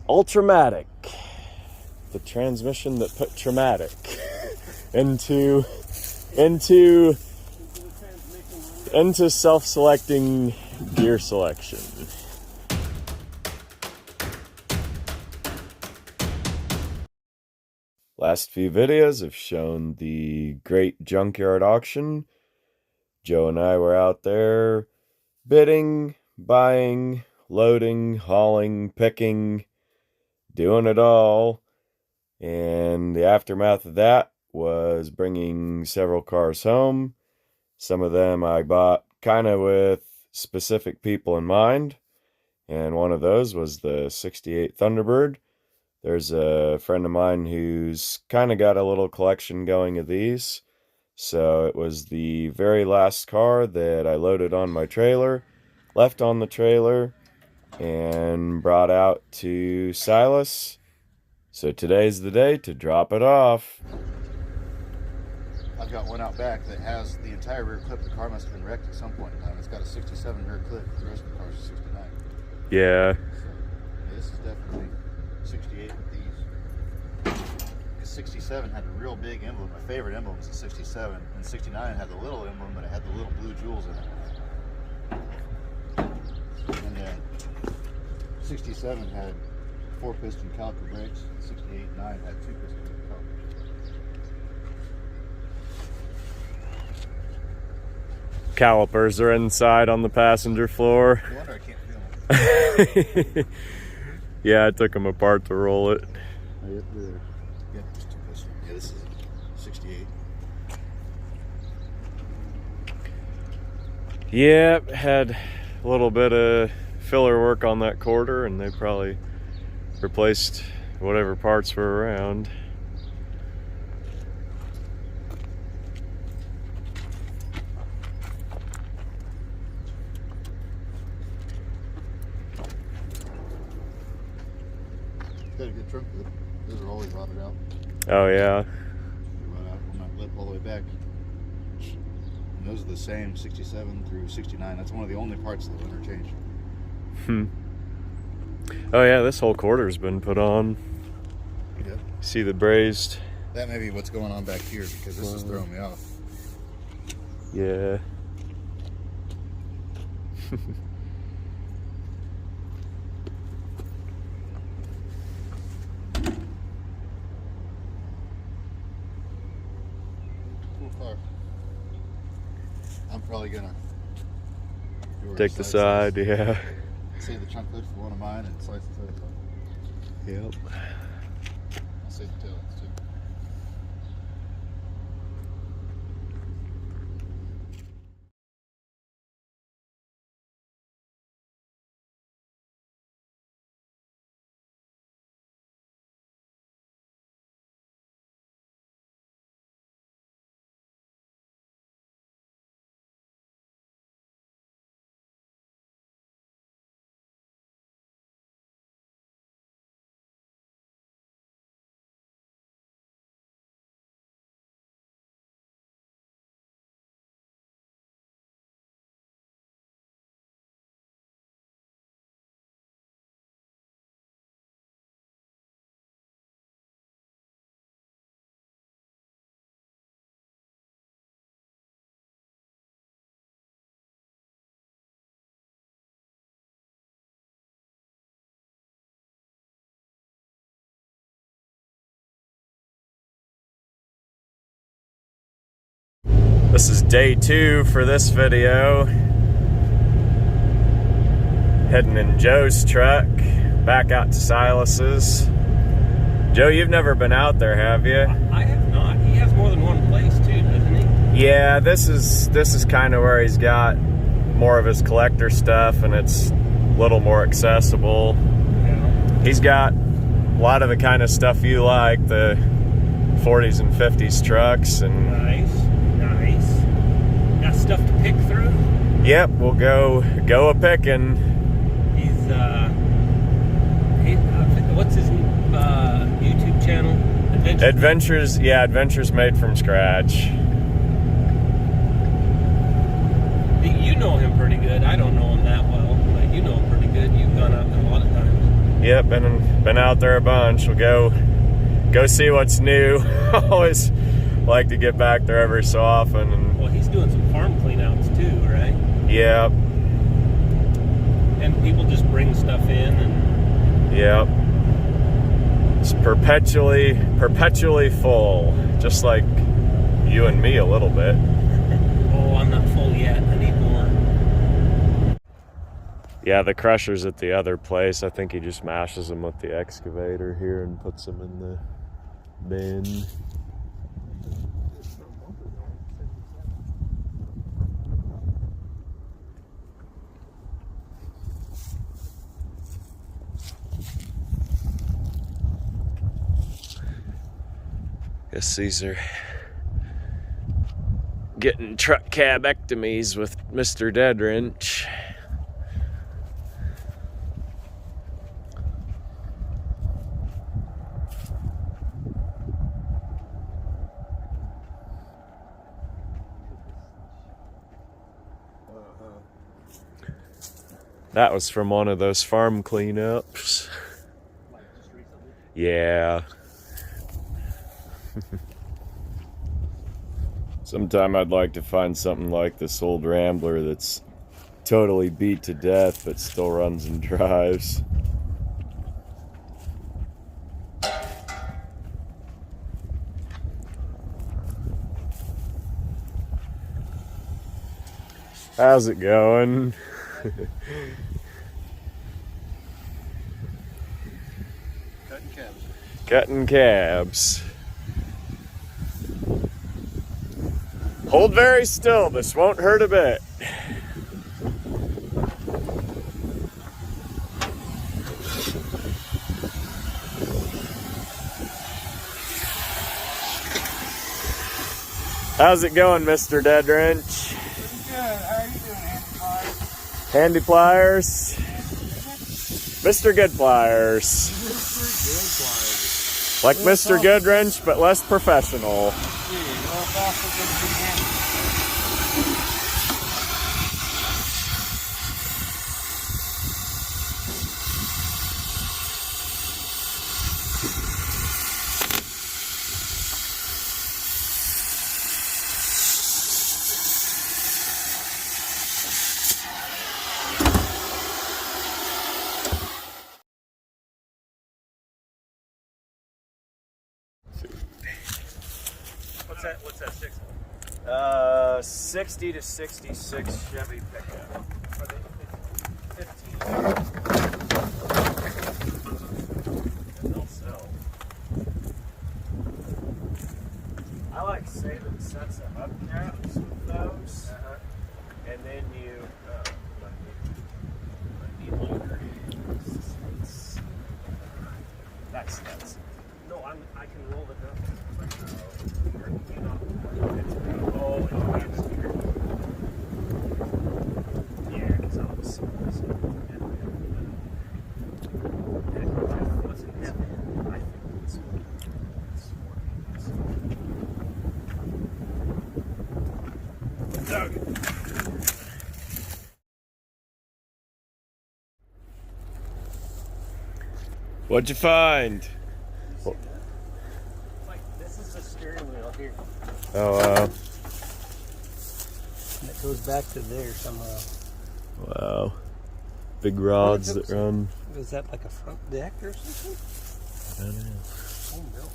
Ultramatic, the transmission that put traumatic into self-selecting gear selection. Last few videos have shown the great junkyard auction. Joe and I were out there bidding, buying, loading, hauling, picking, doing it all. And the aftermath of that was bringing several cars home. Some of them I bought kind of with specific people in mind. And one of those was the 68 Thunderbird. There's a friend of mine who's kind of got a little collection going of these. So it was the very last car that I loaded on my trailer, left on the trailer, and brought out to Silas. So today's the day to drop it off. I've got one out back that has the entire rear clip. The car must have been wrecked at some point in time. It's got a 67 rear clip. The rest of the car is 69. Yeah. So, this is definitely 68 with these. Because 67 had a real big emblem. My favorite emblem was the 67. And 69 had the little emblem, but it had the little blue jewels in it. And then 67 had 4-piston caliper brakes. 68 9 had 2-piston calipers. Calipers are inside on the passenger floor. No wonder I can't feel them. Yeah, I took them apart to roll it. Yeah, just 2-piston. Yeah, this is 68. Yeah, had a little bit of filler work on that quarter, and they probably replaced whatever parts were around. Got a good trunk lip. Those are always rotted out. Oh yeah. They rot out on that lip all the way back. And those are the same 67 through 69. That's one of the only parts that will interchange. Oh yeah, this whole quarter's been put on. Yep. See the brazed. That may be what's going on back here because this is throwing me off. Yeah. Cool car. I'm probably gonna Take the side, yeah. Save the trunk lid for one of mine and slice the tail. Yep. I'll save the tail too. This is day 2 for this video. Heading in Joe's truck, back out to Silas's. Joe, you've never been out there, have you? I have not. He has more than one place too, doesn't he? Yeah, this is kind of where he's got more of his collector stuff, and it's a little more accessible. Yeah. He's got a lot of the kind of stuff you like, the 40s and 50s trucks, and Nice. Got stuff to pick through. yep, we'll go a picking. He's what's his YouTube channel? Adventures, yeah, Adventures Made from Scratch. You know him pretty good. I don't know him that well, but you know him pretty good. You've gone out there a lot of times. Yep, been out there a bunch. We'll go see what's new. Always like to get back there every so often. And Well, he's doing some farm cleanouts too, right? yep, And people just bring stuff in and yep. It's perpetually full, just like you and me a little bit. oh, I'm not full yet. I need more. Yeah, the crusher's at the other place. I think he just mashes them with the excavator here and puts them in the bin. Guess these are getting truck cabectomies with Mr. Dead Wrench. That was from one of those farm cleanups. Yeah. Sometime I'd like to find something like this old Rambler that's totally beat to death but still runs and drives. How's it going? Cutting cabs. Hold very still, this won't hurt a bit. How's it going, Mr. Dead Wrench? Pretty good. How are you doing, Handy Handy Pliers? Pliers? Mr. Goodpliers. Like Mr. Good Wrench, but less professional. What's that 6? 60 to 66 Chevy pickup. Are they 15? And they'll sell. I like saving sets of hubcaps with those. And then you, that's No, I can roll it up. oh, yeah, because I was What's in this? I think this one. What'd you find? Like, this is the steering wheel here. Oh, And it goes back to there somehow. wow. Big rods that run. Is that like a front deck or something? I don't know. Oh, no.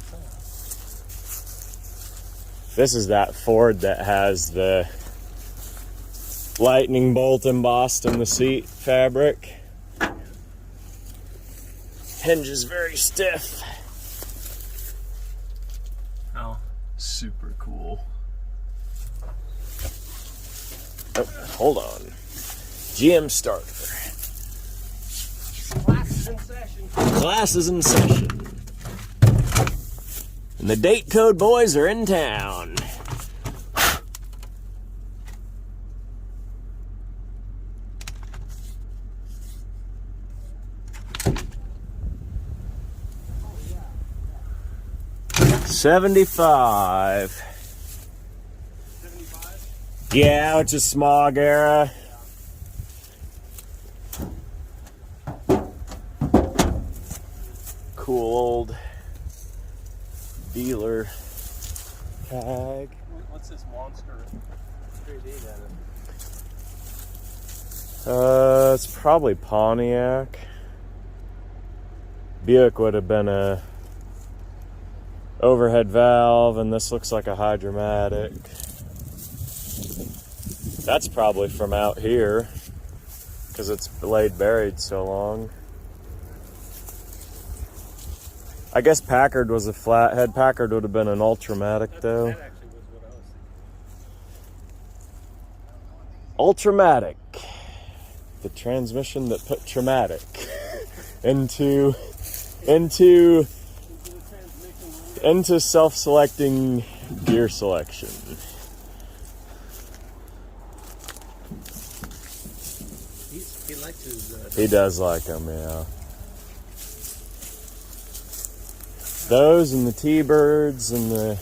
This is that Ford that has the lightning bolt embossed in the seat fabric. Hinge is very stiff. Oh. Super cool. Oh, hold on. GM starter. Class is in session. Class is in session. And the date code boys are in town. $75. 75? Yeah, which is smog era. cool old dealer tag. What's this monster? 3D It's probably Pontiac. Buick would have been a overhead valve, and this looks like a hydromatic. That's probably from out here because it's laid buried so long. I guess Packard was a flathead. Packard would have been an Ultramatic though. That actually was what I was thinking. Ultramatic. The transmission that put traumatic into self-selecting gear selection. He likes his. He does like them, yeah. Those and the T-Birds in the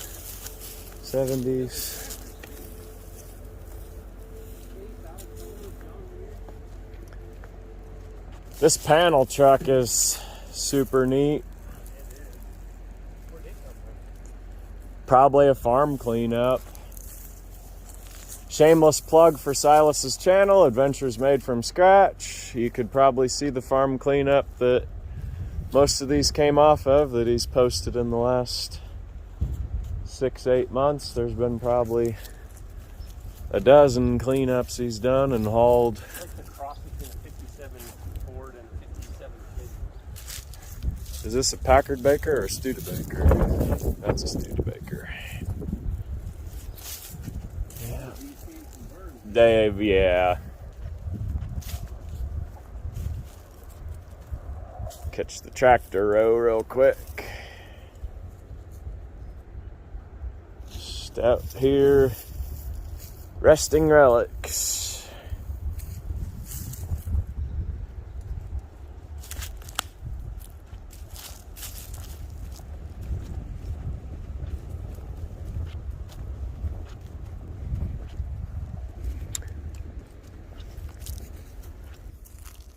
70s. This panel truck is super neat. Probably a farm cleanup. Shameless plug for Silas's channel, Adventures Made from Scratch. You could probably see the farm cleanup that most of these came off of that he's posted in the last 6-8 months. There's been probably a dozen cleanups he's done and hauled. I like the cross between a 57 Ford and a 57 Kid. Is this a Packard Baker or a Studebaker? That's a Studebaker. Yeah. Dave, yeah. Catch the tractor row real quick. Just out here, resting relics.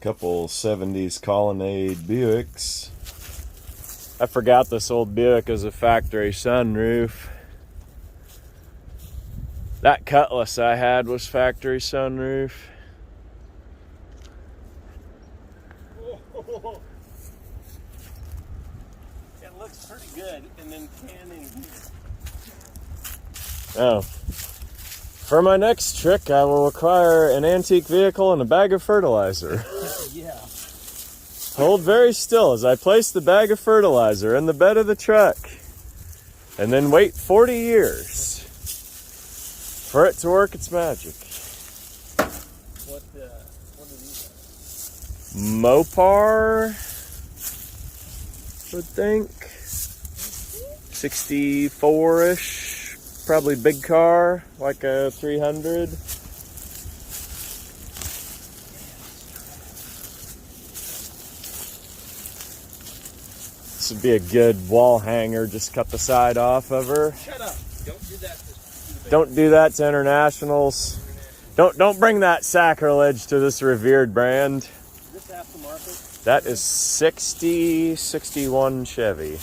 Couple 70s Colonnade Buicks. I forgot this old Buick is a factory sunroof. That Cutlass I had was factory sunroof. It looks pretty good, and then canning here. Oh. For my next trick, I will require an antique vehicle and a bag of fertilizer. Yeah. Hold very still as I place the bag of fertilizer in the bed of the truck, and then wait 40 years for it to work its magic. What are these? Mopar, I would think. 64-ish. Probably big car, like a 300. This would be a good wall hanger. Just cut the side off of her. Shut up! Don't do that. To Don't do that to internationals. Don't bring that sacrilege to this revered brand. Is this aftermarket? That is 61 Chevy.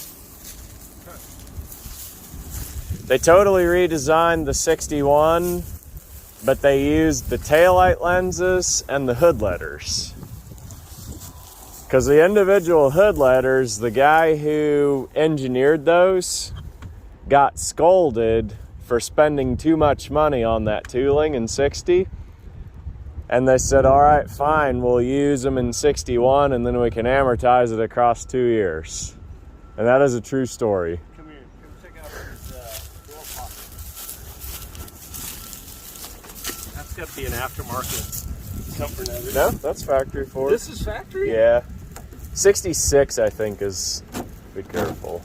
They totally redesigned the 61, but they used the taillight lenses and the hood letters. Because the individual hood letters, the guy who engineered those got scolded for spending too much money on that tooling in 60. And they said, all right, fine, we'll use them in 61 and then we can amortize it across 2 years. And that is a true story. Come here. Come check out this door pocket. That's got to be an aftermarket comfort nether. No, that's factory Ford. This is factory? Yeah. 66, I think, is, be careful.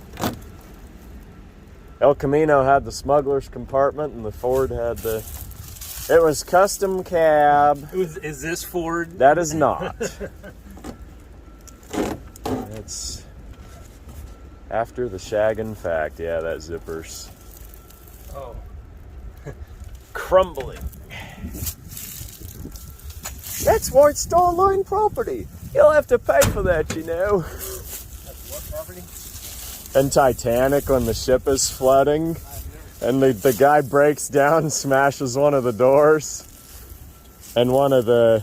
El Camino had the smuggler's compartment and the Ford had the, it was custom cab. Is this Ford? That is not. It's after the shaggin' fact. Yeah, that zipper's Oh. crumbling. That's White Star Line property. You'll have to pay for that, you know. That's what property? And Titanic when the ship is flooding and the guy breaks down, smashes one of the doors, and one of the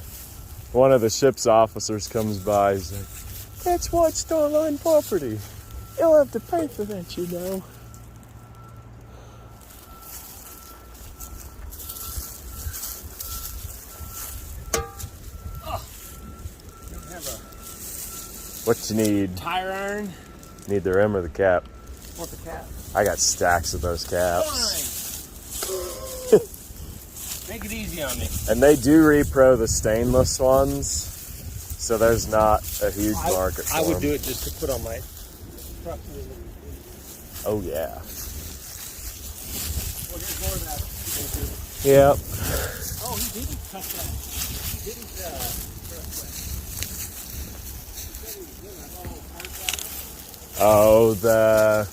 ship's officers comes by. He's like, "That's White Star Line property. You'll have to pay for that, you know." What you need? Tire iron. Need the rim or the cap? Want the cap? I got stacks of those caps. Fine. Make it easy on me. And they do repro the stainless ones, so there's not a huge market for I would them. do it just to put on my truck. Oh yeah. Well, here's more of that. Yep. Oh, he didn't cut that. He didn't press that. Oh, The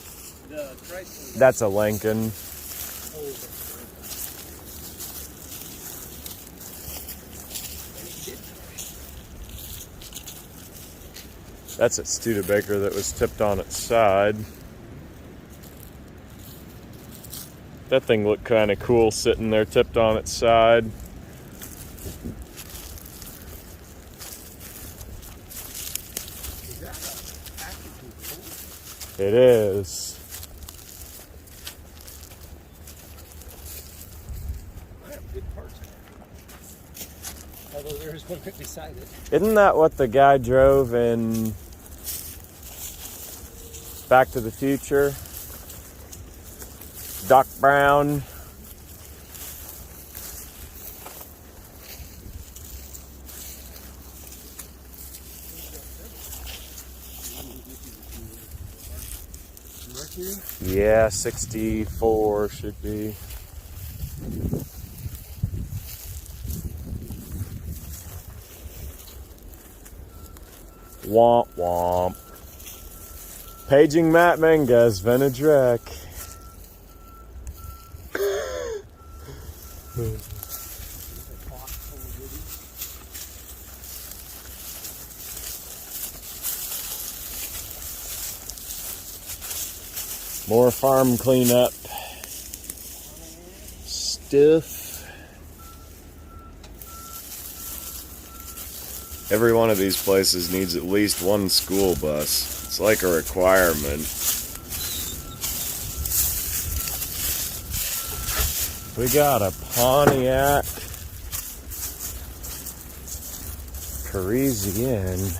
Chrysler. that's a Lincoln. That's a Studebaker that was tipped on its side. That thing looked kind of cool sitting there tipped on its side. Is that a active control? It is. I have good parts. Although there is one right beside it. Isn't that what the guy drove in Back to the Future? Doc Brown. Mercury? Yeah, 64 should be. Womp womp. Paging Matt Menges, vintage wreck. More farm cleanup stuff. Every one of these places needs at least one school bus. It's like a requirement. We got a Pontiac Parisienne.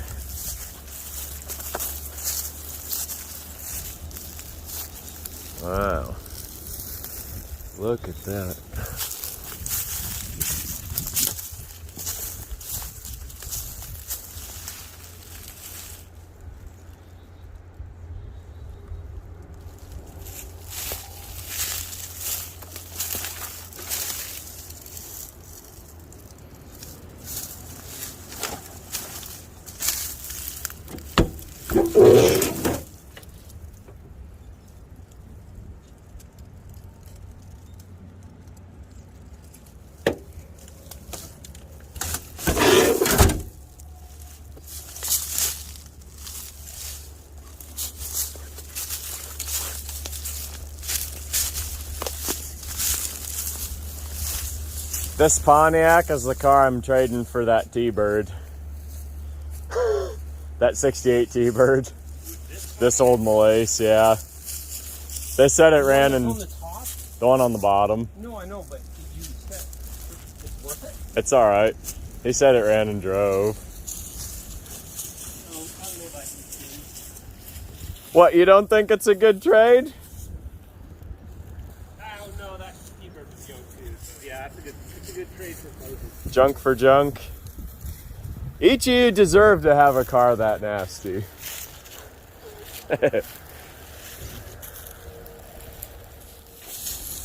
Wow. Look at that. This Pontiac is the car I'm trading for that T-Bird. That 68 T-Bird. This old Malaise, yeah. They said it ran in... On the top? The one on the bottom. No, I know, but did you set it's worth it? It's alright. He said it ran and drove. Oh, I don't know if I can see. What, you don't think it's a good trade? I don't know, that T-Bird was young too, so yeah, it's a good trade for both. Junk for junk. Each of you deserve to have a car that nasty.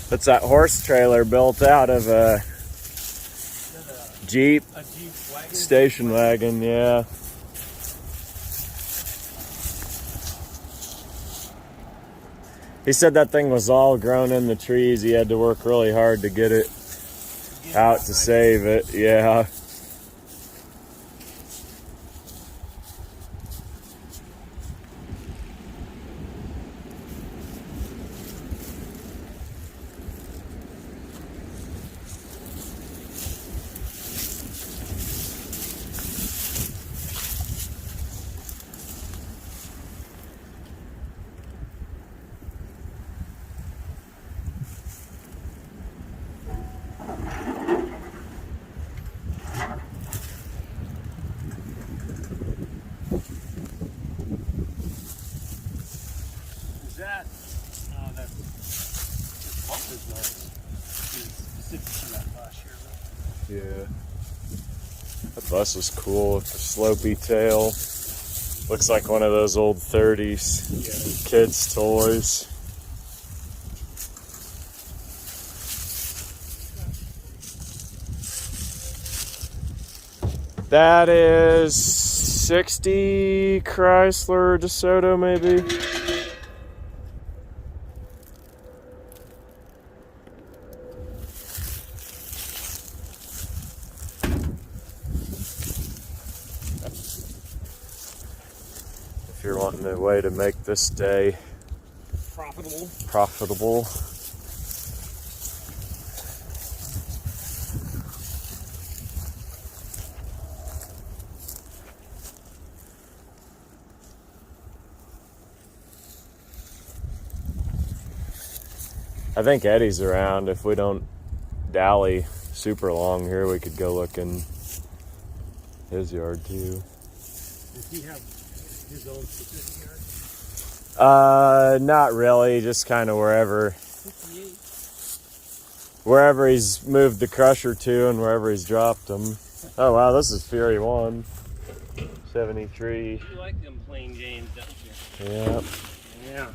That's that horse trailer built out of a Jeep A Jeep wagon? station wagon, yeah. He said that thing was all grown in the trees. He had to work really hard to get it out to save it, yeah. that? Oh, that's this bump is nice. It's specific to that last year. Yeah. That bus is cool with the slopey tail. Looks like one of those old 30s kids' toys. That is 60 Chrysler DeSoto, maybe. If you're wanting a way to make this day profitable. I think Eddie's around. If we don't dally super long here, we could go look in his yard too. Does he have his own specific yard? Not really. Just kind of wherever 58. wherever he's moved the crusher to and wherever he's dropped them. Oh wow, this is Fury 1. 73. You like them playing games, don't you? Yep. Yeah.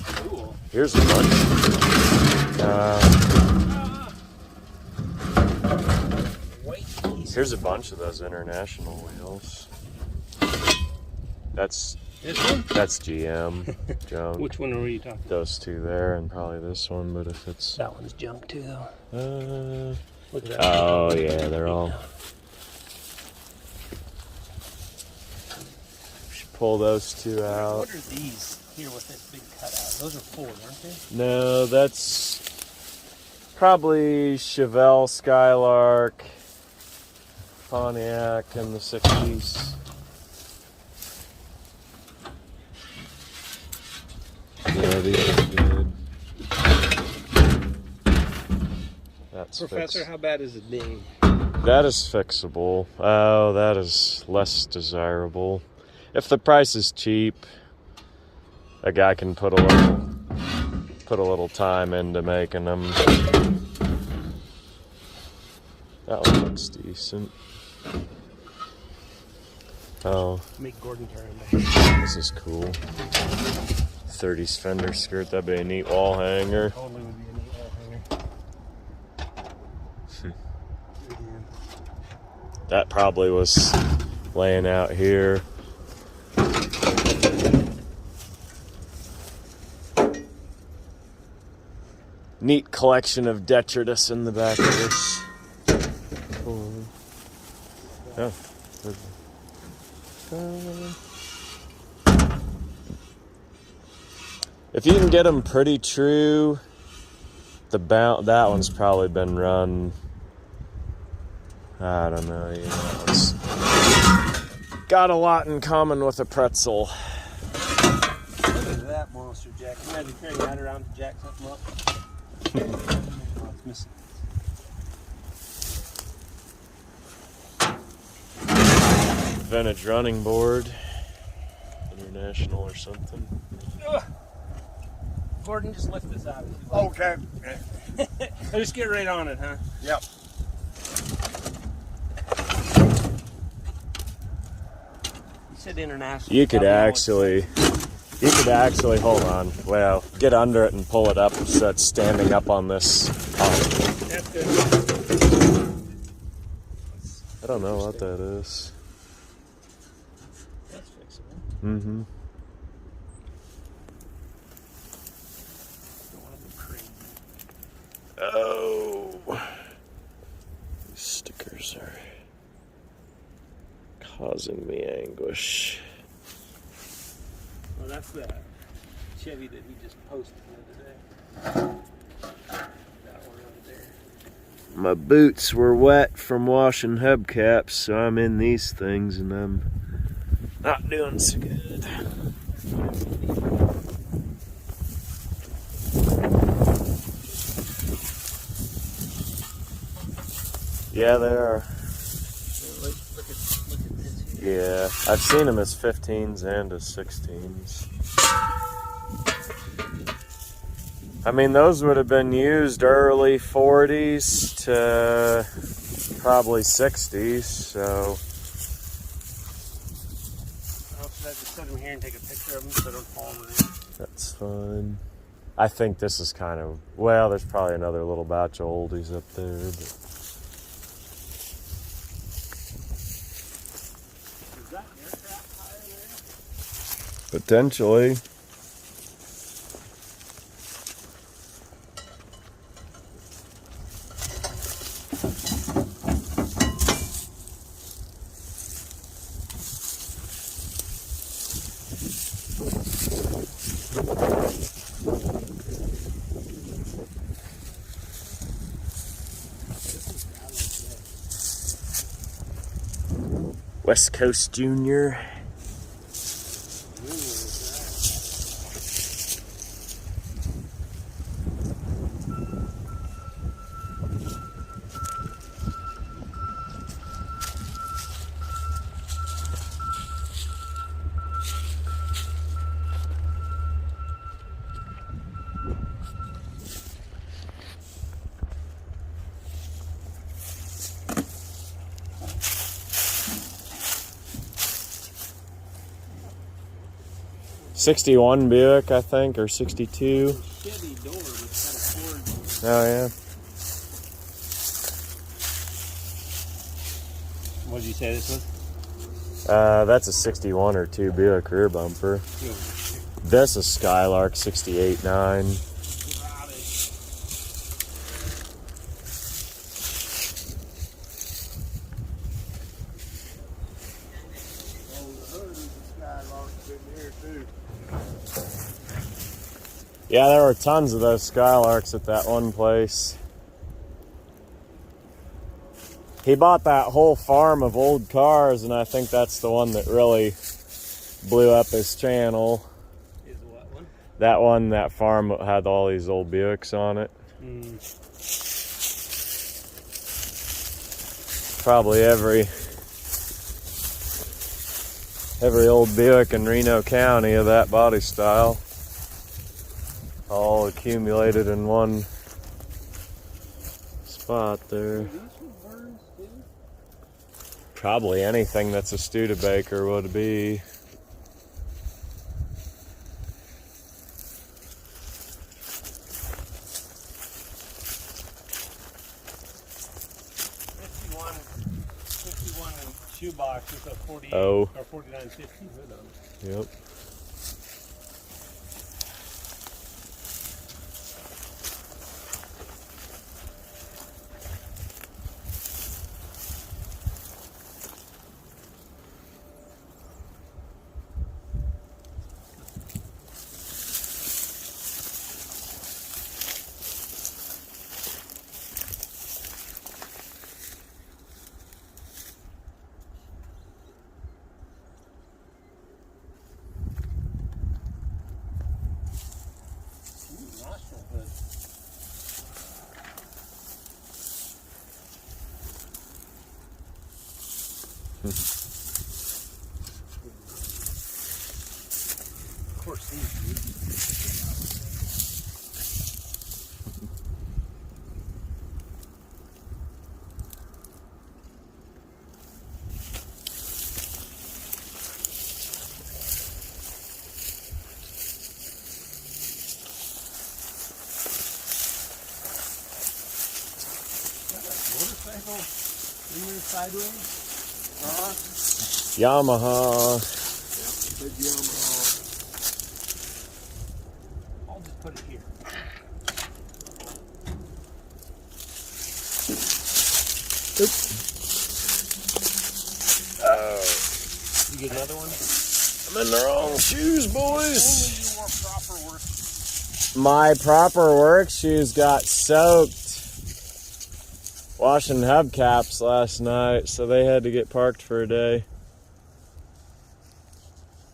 Cool. Here's a bunch. Here's a bunch of those international wheels. That's This one? That's GM junk. Which one are you talking about? Those two there, and probably this one. But if it's That one's junk too, though. Look at that. Oh yeah, they're all. Should pull those two out. What are these here with this big cutout? Those are Ford, aren't they? No, that's probably Chevelle Skylark, Pontiac in the 60s. Yeah, these are good. That's Professor, how bad is it being? That is fixable. Oh, that is less desirable. If the price is cheap, a guy can put a little time into making them. That one looks decent. Oh, Make Gordon turn. this is cool. 30s fender skirt. That'd be a neat wall hanger. Totally would be a neat wall hanger. That probably was laying out here. Neat collection of detritus in the back of this. Oh. If you can get them pretty true, that one's probably been run. I don't know. Yeah, it's got a lot in common with a pretzel. Look at that monster jack. Imagine carrying that around to jack something up. Oh, it's missing. Vintage running board. International or something. Ugh. Gordon, just lift this out. Okay. Just get right on it, huh? Yep. You said international. You could actually hold on. Well, get under it and pull it up so it's standing up on this. That's good. I don't know what that is. That's fixable. Mm-hmm. Don't want to go crazy. Oh, these stickers are causing me anguish. Well, that's the Chevy that we just posted the other day. That one over there. My boots were wet from washing hubcaps, so I'm in these things and I'm not doing so good. Yeah, they are. Look at Yeah, I've seen them as 15s and as 16s. I mean, those would have been used early 40s to probably 60s, so. I'll just set them here and take a picture of them so they don't fall in the rain. That's fine. I think this is kind of, well, there's probably another little batch of oldies up there, but. Is that aircraft tire there? Potentially. West Coast Junior. '61 Buick, I think, or '62. Chevy door with kind of Ford. Oh yeah. What did you say this was? That's a '61 or 2 Buick rear bumper. This is Skylark 68.9. Yeah, there were tons of those Skylarks at that one place. He bought that whole farm of old cars, and I think that's the one that really blew up his channel. Is what one? That one, that farm that had all these old Buicks on it. Probably every old Buick in Reno County of that body style. All accumulated in one spot there. Probably anything that's a Studebaker would be. '51 shoebox with a 48 Oh. or 4950 hood on it. Yep. Nostril hood. Of course, these do. Motorcycle in there sideways? Yamaha. Big Yamaha. I'll just put it here. Oh, You get another one? I'm in the wrong shoes, boys. Only you wore proper work. My proper work shoes got soaked washing hubcaps last night, so they had to get parked for a day.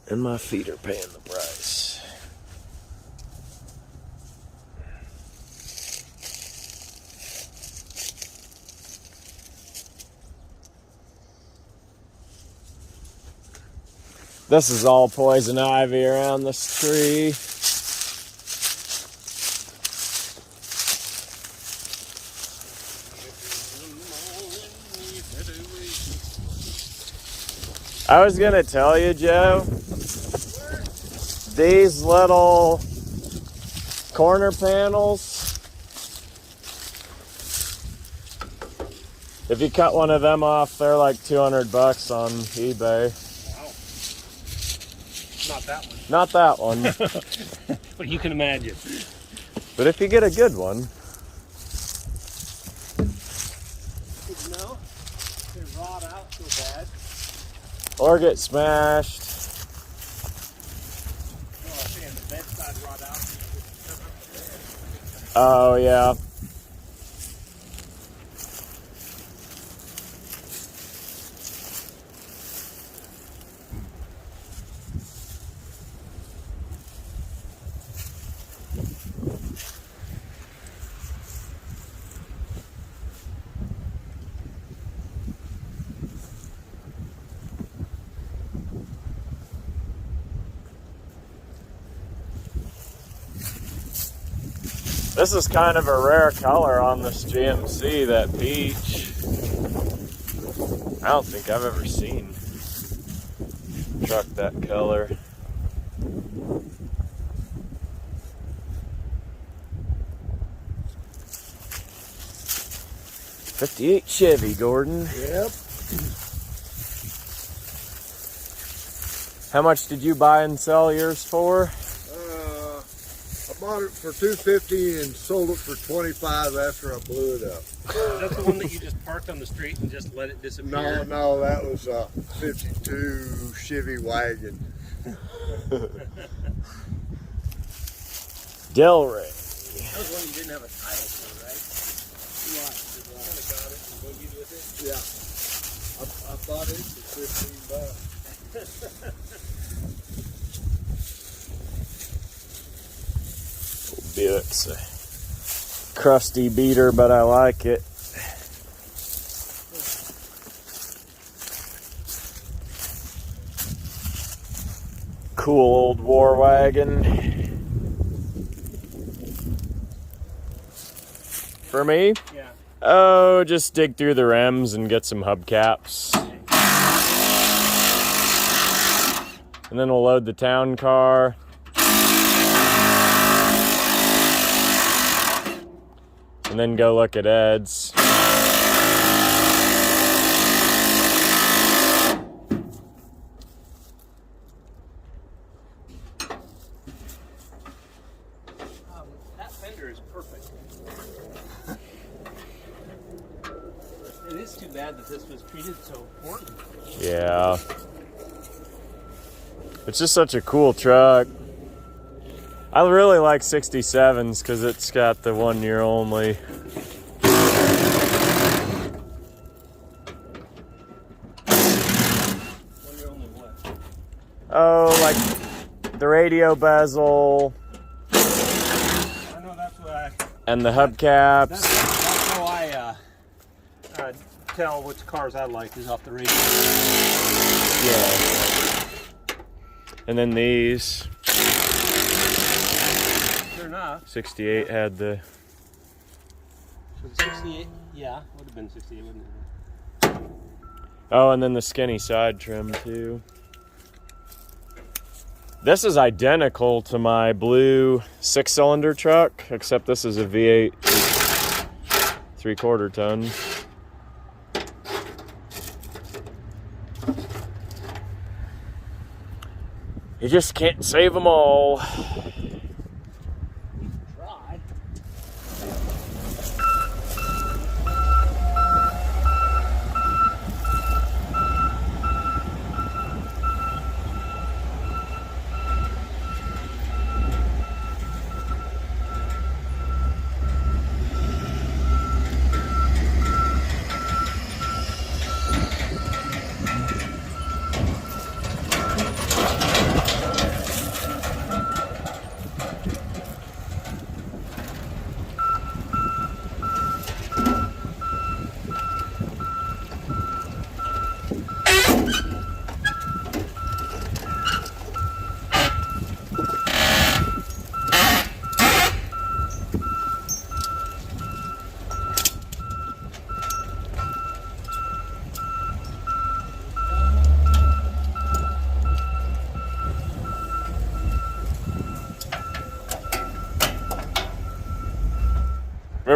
And my feet are paying the price. This is all poison ivy around this tree. I was gonna tell you, Joe, these little corner panels, if you cut one of them off, they're like $200 on eBay. Wow. Not that one. Not that one. But you can imagine. But if you get a good one. No, they rot out so bad. Or get smashed. Oh, I'm saying the bedside rot out. Oh, yeah. This is kind of a rare color on this GMC, that peach. I don't think I've ever seen a truck that color. '58 Chevy, Gordon. Yep. How much did you buy and sell yours for? I bought it for $250 and sold it for $25 after I blew it up. Is that the one that you just parked on the street and just let it disappear? No, that was a '52 Chevy wagon. Delray. That was one you didn't have a title for, right? Right. Kind of got it and boogied with it. Yeah. I bought it for $15. Buick's a crusty beater, but I like it. Cool old war wagon. For me? Yeah. Oh, just dig through the rims and get some hubcaps. And then we'll load the town car. And then go look at Ed's. That fender is perfect. It is too bad that this was treated so important. Yeah. It's just such a cool truck. I really like 67s because it's got the 1 year only. Oh, like the radio bezel. I know that's what I... And the hubcaps. That's how I tell which cars I like is off the radio. Yeah. And then these. Sure enough. 68 had the... Was it 68? Yeah, would have been 68, wouldn't it? Oh, and then the skinny side trim too. This is identical to my blue 6-cylinder truck, except this is a V8 3/4 ton. You just can't save them all. Try.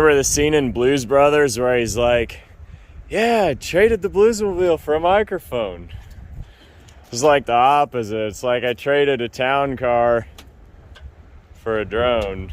remember the scene in Blues Brothers where he's like, yeah, I traded the Bluesmobile for a microphone. It's like the opposite. It's like I traded a town car for a drone.